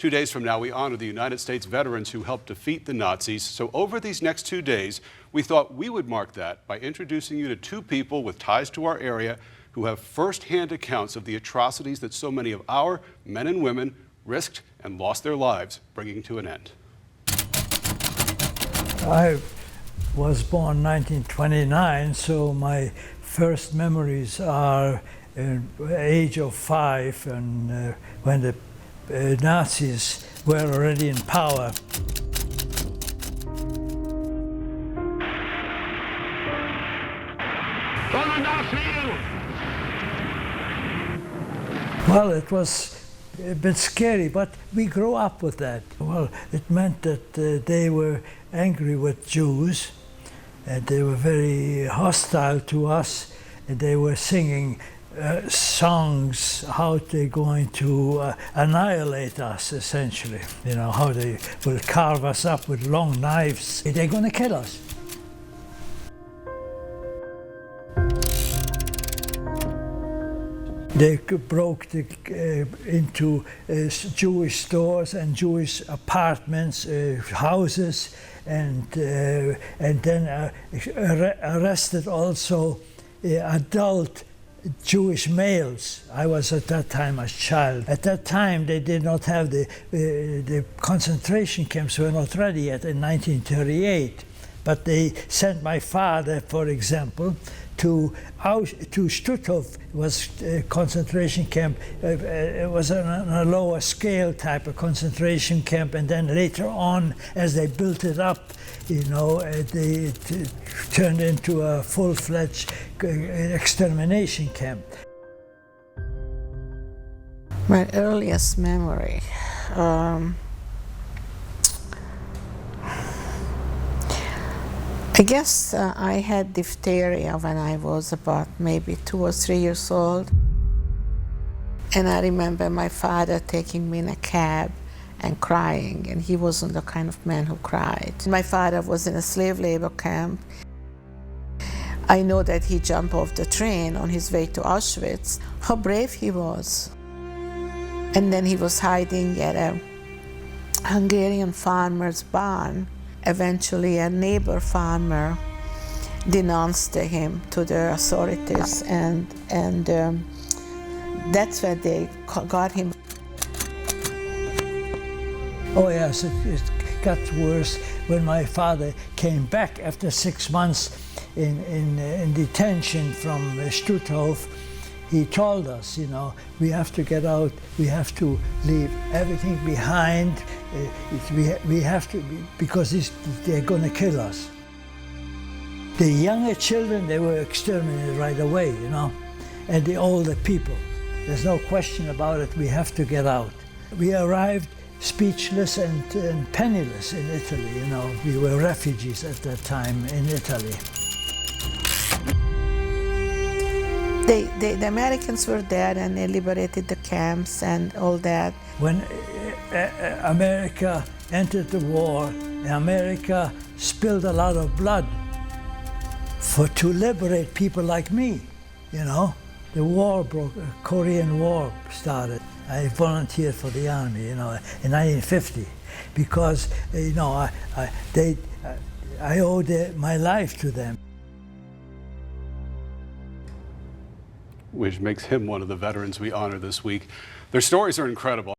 2 days from now, we honor the United States veterans who helped defeat the Nazis. So over these next 2 days, we thought we would mark that by introducing you to 2 people with ties to our area who have first-hand accounts of the atrocities that so many of our men and women risked and lost their lives, bringing to an end. I was born 1929, so my first memories are at the age of 5, and when the Nazis were already in power. Well, it was a bit scary, but we grew up with that. Well, it meant that they were angry with Jews, and they were very hostile to us, and they were singing songs how they're going to annihilate us, essentially. You know, how they will carve us up with long knives. They're going to kill us. They broke into Jewish stores and Jewish apartments, houses, and then arrested also adult Jewish males. I was at that time a child. At that time, they did not have the concentration camps were not ready yet in 1938. But they sent my father, for example, to Stutthof. Was a concentration camp. It was on a lower scale type of concentration camp, and then later on, as they built it up, you know, they turned into a full-fledged extermination camp. My earliest memory. I guess I had diphtheria when I was about maybe 2 or 3 years old. And I remember my father taking me in a cab and crying, and he wasn't the kind of man who cried. My father was in a slave labor camp. I know that he jumped off the train on his way to Auschwitz. How brave he was. And then he was hiding at a Hungarian farmer's barn. Eventually, a neighbor farmer denounced him to the authorities, and that's where they got him. Oh yes, it got worse when my father came back after 6 months in detention from Stutthof. He told us, you know, we have to get out, we have to leave everything behind, we have to, because they're going to kill us. The younger children, they were exterminated right away, you know, and the older people. There's no question about it, we have to get out. We arrived speechless and penniless in Italy, you know. We were refugees at that time in Italy. The Americans were there, and they liberated the camps and all that. When America entered the war, America spilled a lot of blood to liberate people like me, you know. The war broke, Korean War started. I volunteered for the army, you know, in 1950, because, you know, I owed my life to them. Which makes him one of the veterans we honor this week. Their stories are incredible.